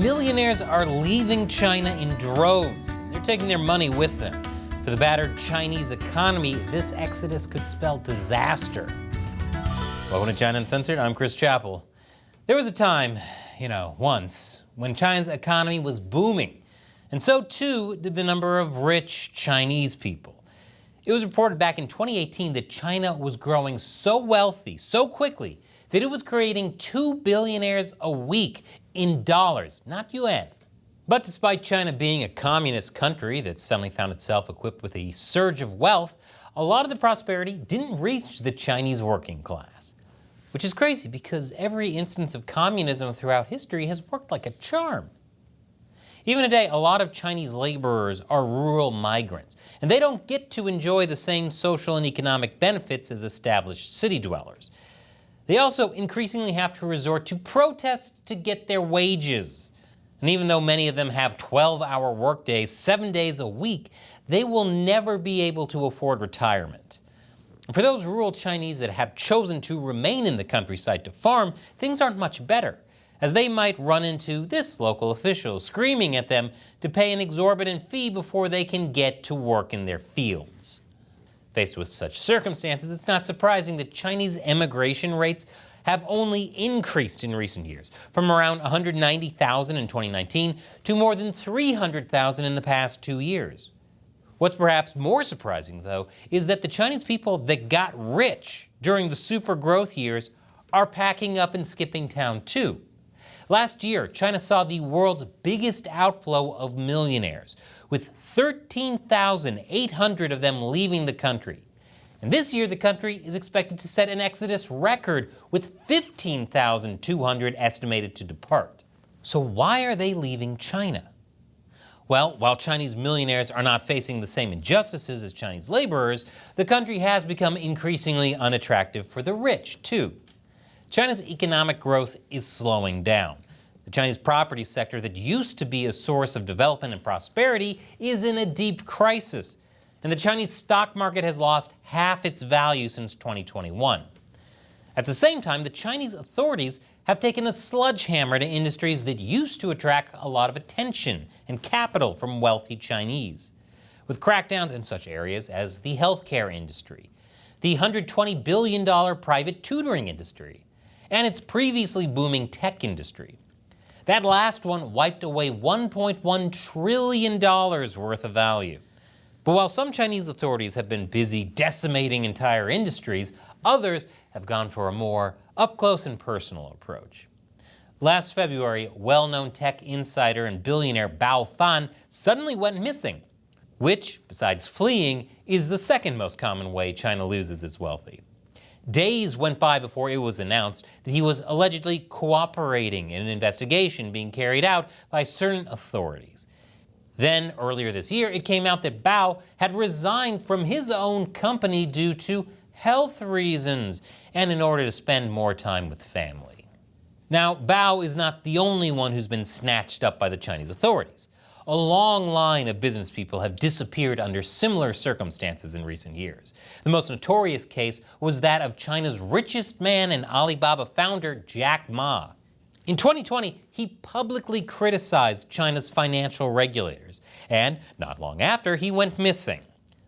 Millionaires are leaving China in droves. They're taking their money with them. For the battered Chinese economy, this exodus could spell disaster. Welcome to China Uncensored. I'm Chris Chappell. There was a time, once, when China's economy was booming. And so too did the number of rich Chinese people. It was reported back in 2018 that China was growing so wealthy, so quickly, that it was creating 2 billionaires a week in dollars, not yuan. But despite China being a communist country that suddenly found itself equipped with a surge of wealth, a lot of the prosperity didn't reach the Chinese working class. Which is crazy because every instance of communism throughout history has worked like a charm. Even today, a lot of Chinese laborers are rural migrants, and they don't get to enjoy the same social and economic benefits as established city dwellers. They also increasingly have to resort to protests to get their wages. And even though many of them have 12-hour workdays, 7 days a week, they will never be able to afford retirement. And for those rural Chinese that have chosen to remain in the countryside to farm, things aren't much better, as they might run into this local official screaming at them to pay an exorbitant fee before they can get to work in their fields. Faced with such circumstances, it's not surprising that Chinese emigration rates have only increased in recent years, from around 190,000 in 2019 to more than 300,000 in the past 2 years. What's perhaps more surprising, though, is that the Chinese people that got rich during the super growth years are packing up and skipping town too. Last year, China saw the world's biggest outflow of millionaires, with 13,800 of them leaving the country. And this year, the country is expected to set an exodus record, with 15,200 estimated to depart. So why are they leaving China? Well, while Chinese millionaires are not facing the same injustices as Chinese laborers, the country has become increasingly unattractive for the rich, too. China's economic growth is slowing down. The Chinese property sector that used to be a source of development and prosperity is in a deep crisis. And the Chinese stock market has lost half its value since 2021. At the same time, the Chinese authorities have taken a sledgehammer to industries that used to attract a lot of attention and capital from wealthy Chinese, with crackdowns in such areas as the healthcare industry, the $120 billion private tutoring industry, and its previously booming tech industry. That last one wiped away $1.1 trillion worth of value. But while some Chinese authorities have been busy decimating entire industries, others have gone for a more up-close and personal approach. Last February, well-known tech insider and billionaire Bao Fan suddenly went missing, which, besides fleeing, is the second most common way China loses its wealthy. Days went by before it was announced that he was allegedly cooperating in an investigation being carried out by certain authorities. Then, earlier this year, it came out that Bao had resigned from his own company due to health reasons and in order to spend more time with family. Now, Bao is not the only one who's been snatched up by the Chinese authorities. A long line of business people have disappeared under similar circumstances in recent years. The most notorious case was that of China's richest man and Alibaba founder, Jack Ma. In 2020, he publicly criticized China's financial regulators, and not long after, he went missing.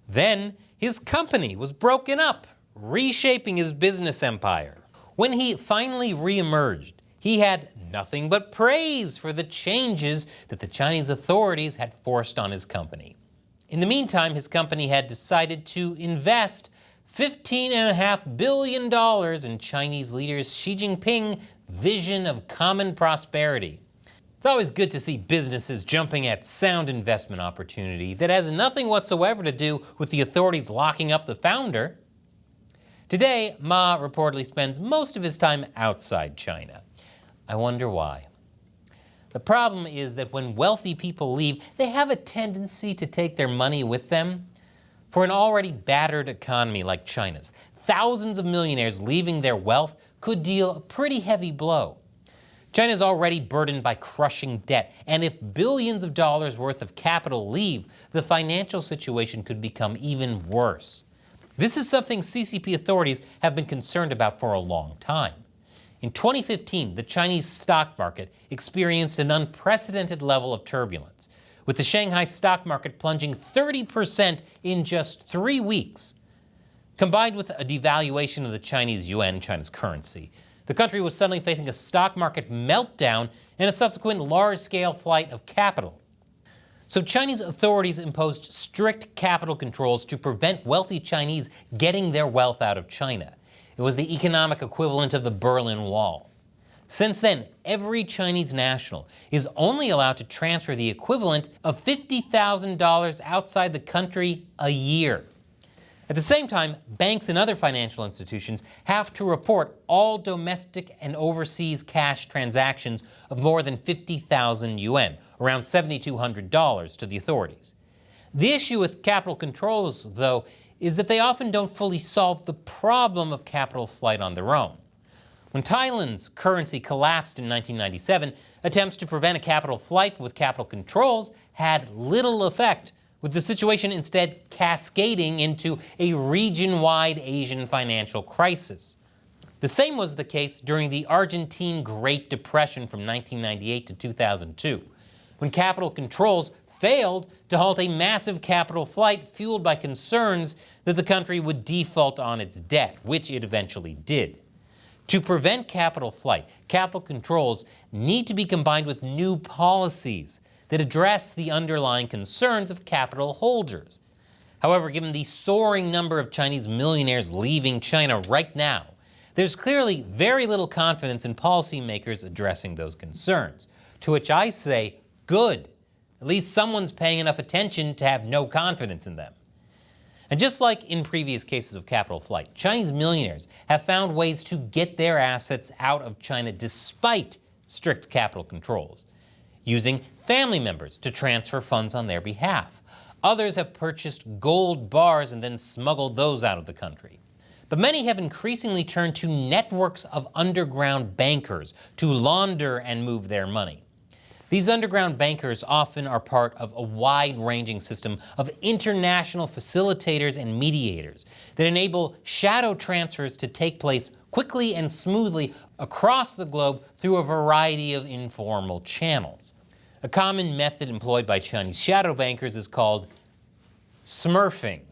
Then, his company was broken up, reshaping his business empire. When he finally reemerged, he had nothing but praise for the changes that the Chinese authorities had forced on his company. In the meantime, his company had decided to invest $15.5 billion in Chinese leaders Xi Jinping's vision of common prosperity. It's always good to see businesses jumping at sound investment opportunity that has nothing whatsoever to do with the authorities locking up the founder. Today, Ma reportedly spends most of his time outside China. I wonder why. The problem is that when wealthy people leave, they have a tendency to take their money with them. For an already battered economy like China's, thousands of millionaires leaving their wealth could deal a pretty heavy blow. China is already burdened by crushing debt, and if billions of dollars worth of capital leave, the financial situation could become even worse. This is something CCP authorities have been concerned about for a long time. In 2015, the Chinese stock market experienced an unprecedented level of turbulence, with the Shanghai stock market plunging 30% in just 3 weeks. Combined with a devaluation of the Chinese yuan, China's currency, the country was suddenly facing a stock market meltdown and a subsequent large-scale flight of capital. So Chinese authorities imposed strict capital controls to prevent wealthy Chinese getting their wealth out of China. It was the economic equivalent of the Berlin Wall. Since then, every Chinese national is only allowed to transfer the equivalent of $50,000 outside the country a year. At the same time, banks and other financial institutions have to report all domestic and overseas cash transactions of more than 50,000 yuan, around $7,200, to the authorities. The issue with capital controls, though, is that they often don't fully solve the problem of capital flight on their own. When Thailand's currency collapsed in 1997, attempts to prevent a capital flight with capital controls had little effect, with the situation instead cascading into a region-wide Asian financial crisis. The same was the case during the Argentine Great Depression from 1998 to 2002, when capital controls failed to halt a massive capital flight fueled by concerns that the country would default on its debt, which it eventually did. To prevent capital flight, capital controls need to be combined with new policies that address the underlying concerns of capital holders. However, given the soaring number of Chinese millionaires leaving China right now, there's clearly very little confidence in policymakers addressing those concerns, to which I say, good. At least someone's paying enough attention to have no confidence in them. And just like in previous cases of capital flight, Chinese millionaires have found ways to get their assets out of China despite strict capital controls, using family members to transfer funds on their behalf. Others have purchased gold bars and then smuggled those out of the country. But many have increasingly turned to networks of underground bankers to launder and move their money. These underground bankers often are part of a wide-ranging system of international facilitators and mediators that enable shadow transfers to take place quickly and smoothly across the globe through a variety of informal channels. A common method employed by Chinese shadow bankers is called smurfing.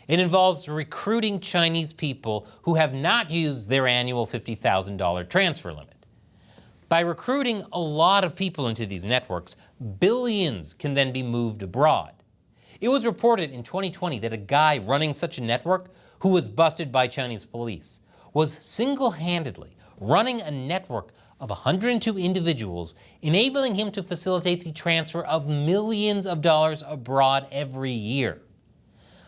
It involves recruiting Chinese people who have not used their annual $50,000 transfer limit. By recruiting a lot of people into these networks, billions can then be moved abroad. It was reported in 2020 that a guy running such a network, who was busted by Chinese police, was single-handedly running a network of 102 individuals, enabling him to facilitate the transfer of millions of dollars abroad every year.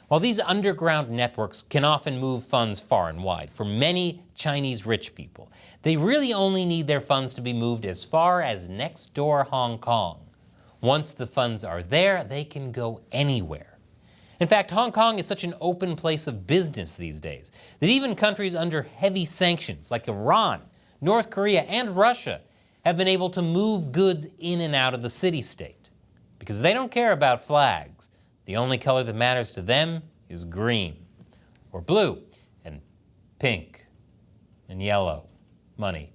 While these underground networks can often move funds far and wide for many Chinese rich people, they really only need their funds to be moved as far as next door Hong Kong. Once the funds are there, they can go anywhere. In fact, Hong Kong is such an open place of business these days that even countries under heavy sanctions like Iran, North Korea, and Russia have been able to move goods in and out of the city-state. Because they don't care about flags. The only color that matters to them is green, or blue, and pink, and yellow. Money.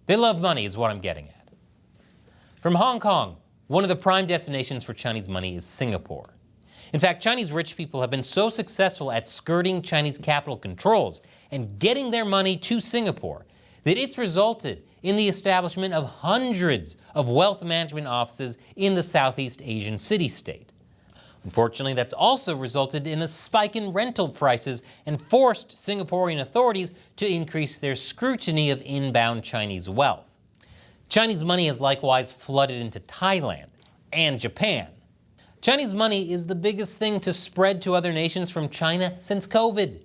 They love money is what I'm getting at. From Hong Kong, one of the prime destinations for Chinese money is Singapore. In fact, Chinese rich people have been so successful at skirting Chinese capital controls and getting their money to Singapore that it's resulted in the establishment of hundreds of wealth management offices in the Southeast Asian city-state. Unfortunately, that's also resulted in a spike in rental prices and forced Singaporean authorities to increase their scrutiny of inbound Chinese wealth. Chinese money has likewise flooded into Thailand and Japan. Chinese money is the biggest thing to spread to other nations from China since COVID.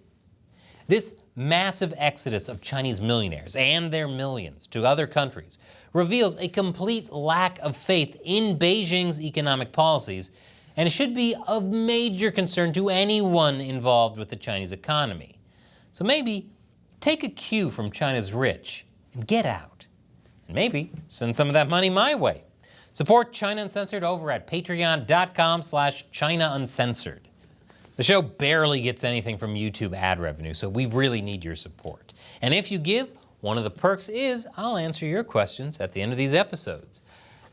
This massive exodus of Chinese millionaires and their millions to other countries reveals a complete lack of faith in Beijing's economic policies, and it should be of major concern to anyone involved with the Chinese economy. So maybe take a cue from China's rich and get out. And maybe send some of that money my way. Support China Uncensored over at patreon.com/China Uncensored. The show barely gets anything from YouTube ad revenue, so we really need your support. And if you give, One of the perks is I'll answer your questions at the end of these episodes.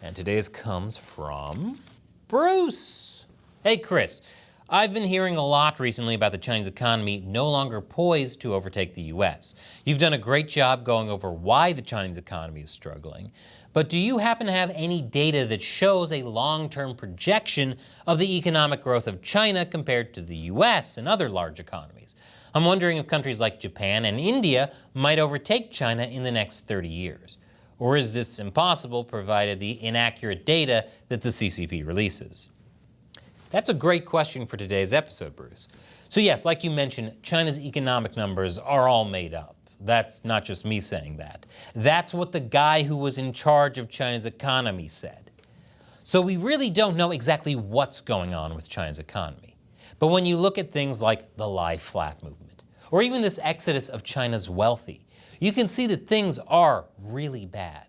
And today's comes from Bruce. Hey Chris, I've been hearing a lot recently about the Chinese economy no longer poised to overtake the US. You've done a great job going over why the Chinese economy is struggling, but do you happen to have any data that shows a long-term projection of the economic growth of China compared to the US and other large economies? I'm wondering if countries like Japan and India might overtake China in the next 30 years. Or is this impossible provided the inaccurate data that the CCP releases? That's a great question for today's episode, Bruce. So yes, like you mentioned, China's economic numbers are all made up. That's not just me saying that. That's what the guy who was in charge of China's economy said. So we really don't know exactly what's going on with China's economy. But when you look at things like the lie flat movement, or even this exodus of China's wealthy, you can see that things are really bad.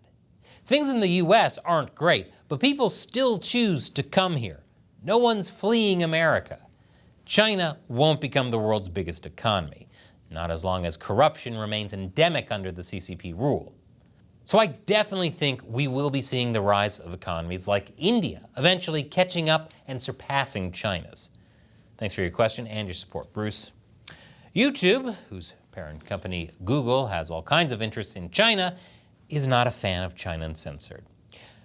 Things in the US aren't great, but people still choose to come here. No one's fleeing America. China won't become the world's biggest economy, not as long as corruption remains endemic under the CCP rule. So I definitely think we will be seeing the rise of economies like India, eventually catching up and surpassing China's. Thanks for your question and your support, Bruce. YouTube, whose parent company Google has all kinds of interests in China, is not a fan of China Uncensored.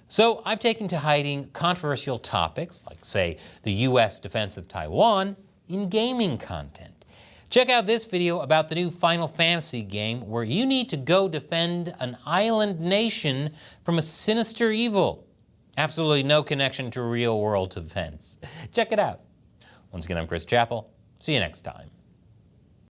So I've taken to hiding controversial topics, like say the US defense of Taiwan, in gaming content. Check out this video about the new Final Fantasy game where you need to go defend an island nation from a sinister evil. Absolutely no connection to real world events. Check it out. Once again, I'm Chris Chappell. See you next time.